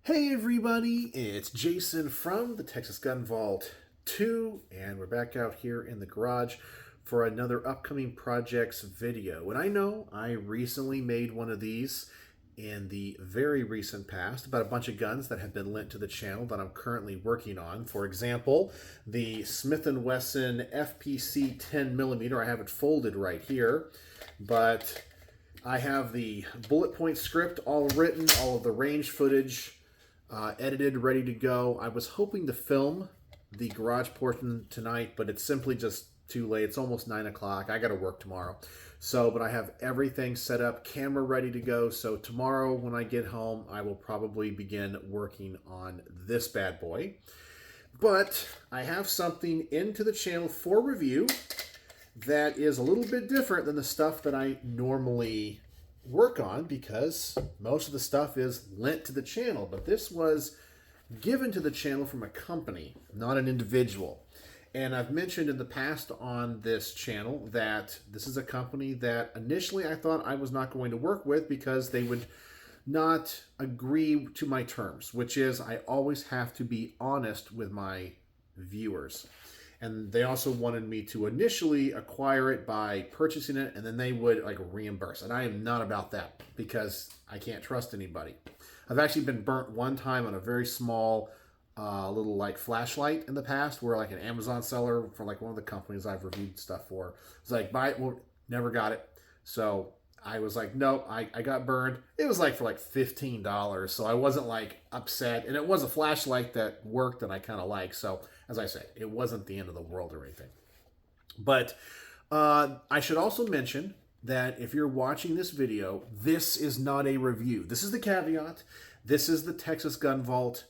Hey everybody, it's Jason from the Texas Gun Vault 2, and we're back out here in the garage for another upcoming projects video. And I know I recently made one of these in the very recent past about a bunch of guns that have been lent to the channel that I'm currently working on. For example, the Smith & Wesson FPC 10mm. I have it folded right here, but I have the bullet point script all written, all of the range footage edited, ready to go. I was hoping to film the garage portion tonight, but it's simply just too late. It's almost 9 o'clock. I got to work tomorrow. But I have everything set up, camera ready to go. So tomorrow when I get home, I will probably begin working on this bad boy. But I have something into the channel for review that is a little bit different than the stuff that I normally work on, because most of the stuff is lent to the channel, but this was given to the channel from a company, not an individual. And I've mentioned in the past on this channel that this is a company that initially I thought I was not going to work with because they would not agree to my terms, which is I always have to be honest with my viewers. And they also wanted me to initially acquire it by purchasing it, and then they would reimburse. And I am not about that because I can't trust anybody. I've actually been burnt one time on a very small little flashlight in the past, where an Amazon seller for one of the companies I've reviewed stuff for was like, buy it. Well, never got it. So I was like, no, I got burned. It was for $15. So I wasn't upset. And it was a flashlight that worked and I kind of like. So as I said, it wasn't the end of the world or anything. But I should also mention that if you're watching this video, this is not a review. This is the caveat. This is the Texas Gun Vault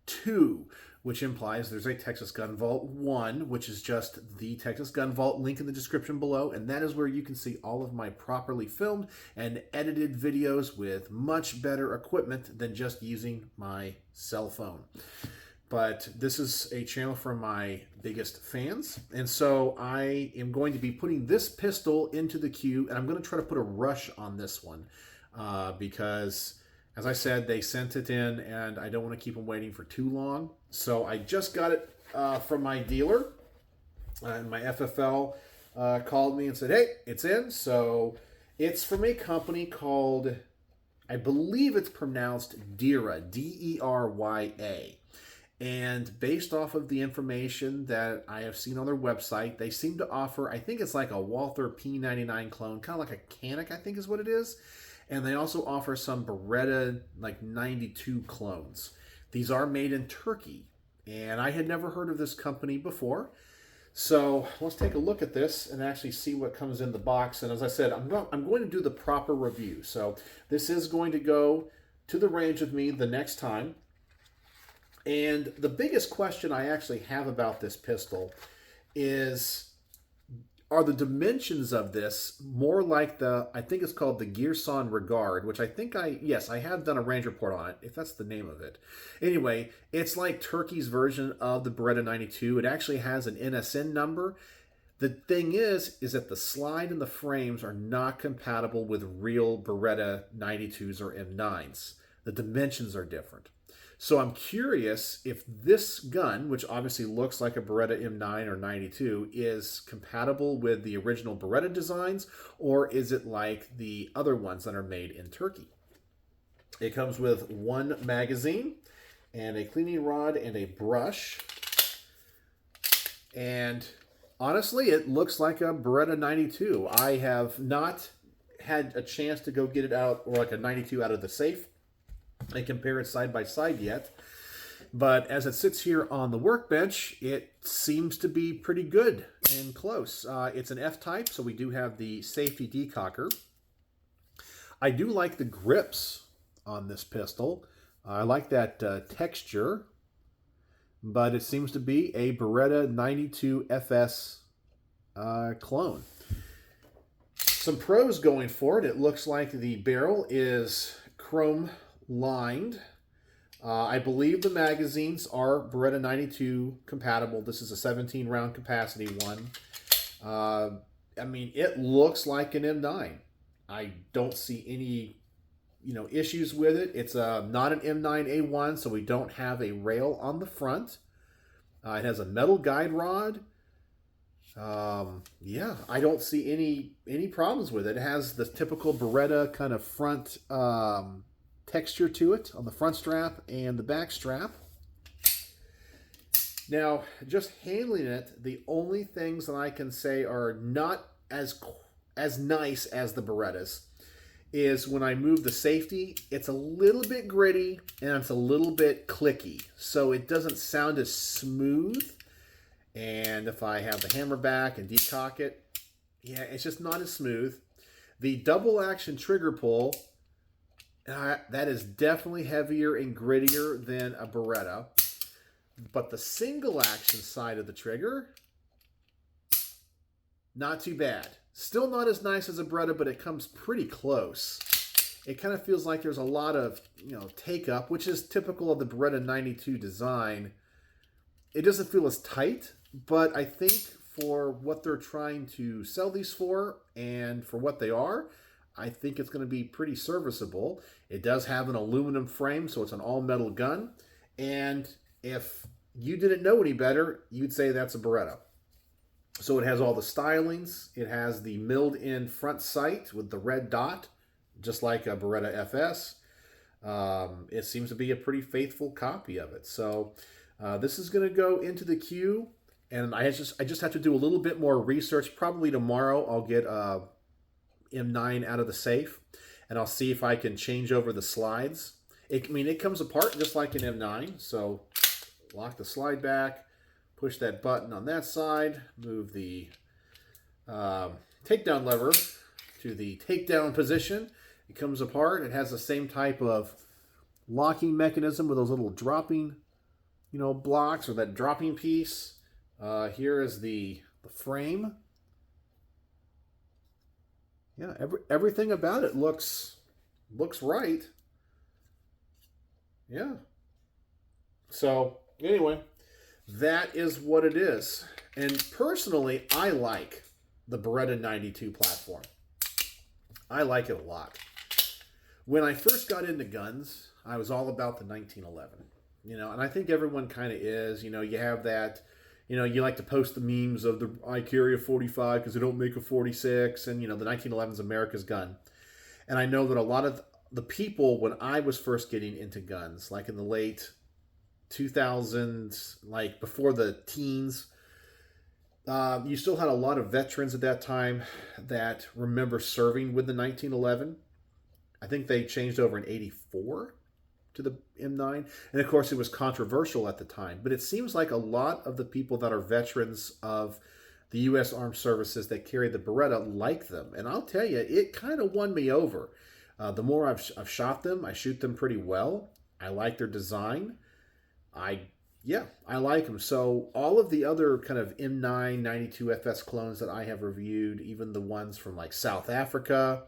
2, which implies there's a Texas Gun Vault 1, which is just the Texas Gun Vault, link in the description below, and that is where you can see all of my properly filmed and edited videos with much better equipment than just using my cell phone. But this is a channel for my biggest fans, and so I am going to be putting this pistol into the queue, and I'm going to try to put a rush on this one because, as I said, they sent it in, and I don't want to keep them waiting for too long. So I just got it from my dealer, and my FFL called me and said, hey, it's in. So it's from a company called, I believe it's pronounced Derya, D-E-R-Y-A. And based off of the information that I have seen on their website, they seem to offer, I think it's like a Walther P99 clone, kind of like a Canic, I think is what it is. And they also offer some Beretta 92 clones. These are made in Turkey, and I had never heard of this company before. So let's take a look at this and actually see what comes in the box. And as I said, I'm going to do the proper review. So this is going to go to the range with me the next time. And the biggest question I actually have about this pistol is, are the dimensions of this more like I think it's called the Gearson Regard, which I think yes, I have done a range report on it, if that's the name of it. Anyway, it's like Turkey's version of the Beretta 92. It actually has an NSN number. The thing is that the slide and the frames are not compatible with real Beretta 92s or M9s. The dimensions are different. So I'm curious if this gun, which obviously looks like a Beretta M9 or 92, is compatible with the original Beretta designs, or is it like the other ones that are made in Turkey? It comes with one magazine and a cleaning rod and a brush. And honestly, it looks like a Beretta 92. I have not had a chance to go get it out, or like a 92 out of the safe, and compare it side by side yet, but as it sits here on the workbench, it seems to be pretty good and close. It's an F-type, so we do have the safety decocker. I do like the grips on this pistol. I like that texture, but it seems to be a Beretta 92FS clone. Some pros going for it. It looks like the barrel is chrome lined. I believe the magazines are Beretta 92 compatible. This is a 17 round capacity one. I mean, it looks like an M9. I don't see any issues with it. It's not an M9A1, so we don't have a rail on the front. It has a metal guide rod. Yeah, I don't see any problems with it. It has the typical Beretta kind of front texture to it on the front strap and the back strap. Now, just handling it, the only things that I can say are not as nice as the Berettas is when I move the safety, it's a little bit gritty and it's a little bit clicky. So it doesn't sound as smooth. And if I have the hammer back and decock it, yeah, it's just not as smooth. The double action trigger pull, that is definitely heavier and grittier than a Beretta. But the single action side of the trigger, not too bad. Still not as nice as a Beretta, but it comes pretty close. It kind of feels like there's a lot of, take up, which is typical of the Beretta 92 design. It doesn't feel as tight, but I think for what they're trying to sell these for and for what they are, I think it's going to be pretty serviceable. It does have an aluminum frame, so it's an all-metal gun. And if you didn't know any better, you'd say that's a Beretta. So it has all the stylings. It has the milled-in front sight with the red dot, just like a Beretta FS. It seems to be a pretty faithful copy of it. So this is going to go into the queue, and I just have to do a little bit more research. Probably tomorrow I'll get M9 out of the safe, and I'll see if I can change over the slides. It comes apart just like an M9, so lock the slide back, push that button on that side, move the takedown lever to the takedown position. It comes apart. It has the same type of locking mechanism with those little dropping, blocks or that dropping piece. Here is the frame. Yeah, everything about it looks right. Yeah. So anyway, that is what it is. And personally, I like the Beretta 92 platform. I like it a lot. When I first got into guns, I was all about the 1911. And I think everyone kind of is. You have that, you like to post the memes of the I carry a 45 because they don't make a 46, and the 1911 is America's gun. And I know that a lot of the people, when I was first getting into guns, like in the late 2000s, like before the teens, you still had a lot of veterans at that time that remember serving with the 1911. I think they changed over in 84 to the M9. And of course, it was controversial at the time. But it seems like a lot of the people that are veterans of the U.S. Armed Services that carry the Beretta like them. And I'll tell you, it kind of won me over. The more I've shot them, I shoot them pretty well. I like their design. I like them. So all of the other kind of M9 92FS clones that I have reviewed, even the ones from like South Africa,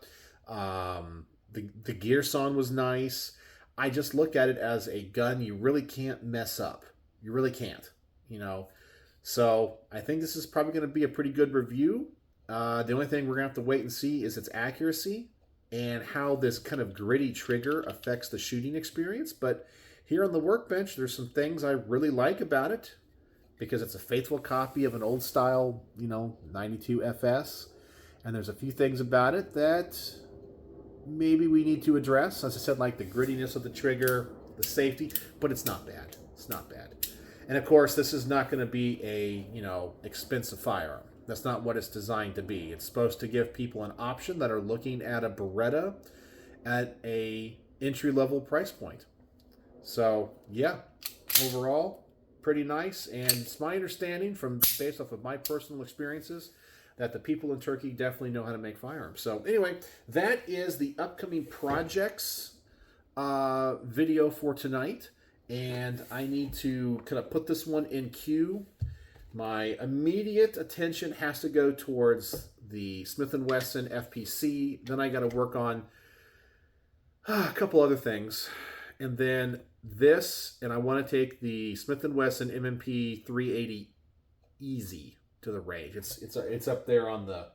the Gearson was nice. I just look at it as a gun you really can't mess up. You really can't, So I think this is probably going to be a pretty good review. The only thing we're going to have to wait and see is its accuracy and how this kind of gritty trigger affects the shooting experience. But here on the workbench, there's some things I really like about it because it's a faithful copy of an old style, 92FS. And there's a few things about it that maybe we need to address. As I said, like the grittiness of the trigger, the safety, but it's not bad. It's not bad. And of course, this is not going to be a, expensive firearm. That's not what it's designed to be. It's supposed to give people an option that are looking at a Beretta at a entry-level price point. So, yeah, overall, pretty nice. And it's my understanding based off of my personal experiences that the people in Turkey definitely know how to make firearms. So anyway, that is the upcoming projects video for tonight. And I need to kind of put this one in queue. My immediate attention has to go towards the Smith & Wesson FPC. Then I got to work on a couple other things. And then this, and I want to take the Smith & Wesson M&P 380 Easy to the range. It's up there on the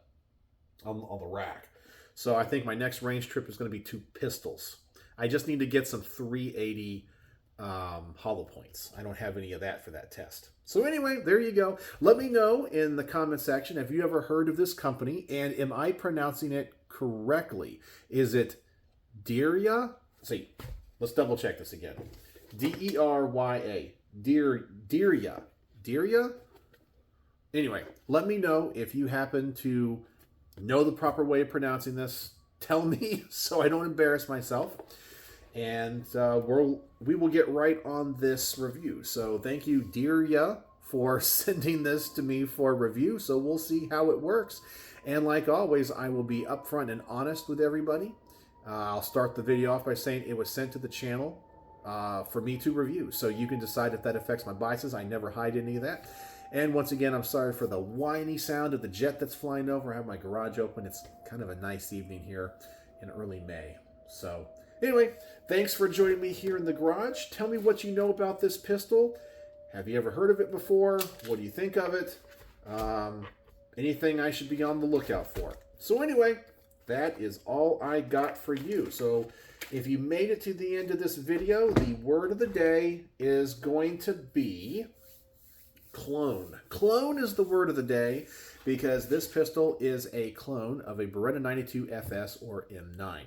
rack. So I think my next range trip is going to be 2 pistols. I just need to get some 380 hollow points. I don't have any of that for that test. So anyway, there you go. Let me know in the comment section, have you ever heard of this company, and am I pronouncing it correctly? Is it Derya? See, let's double check this again. D-E-R-Y-A. Derya. Derya? Anyway, let me know if you happen to know the proper way of pronouncing this. Tell me so I don't embarrass myself. And we will get right on this review. So thank you, Derya, for sending this to me for review. So we'll see how it works. And like always, I will be upfront and honest with everybody. I'll start the video off by saying it was sent to the channel for me to review. So you can decide if that affects my biases. I never hide any of that. And once again, I'm sorry for the whiny sound of the jet that's flying over. I have my garage open. It's kind of a nice evening here in early May. So anyway, thanks for joining me here in the garage. Tell me what you know about this pistol. Have you ever heard of it before? What do you think of it? Anything I should be on the lookout for. So anyway, that is all I got for you. So if you made it to the end of this video, the word of the day is going to be clone. Clone is the word of the day because this pistol is a clone of a Beretta 92FS or M9.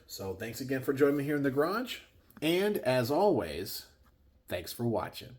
So thanks again for joining me here in the garage. And as always, thanks for watching.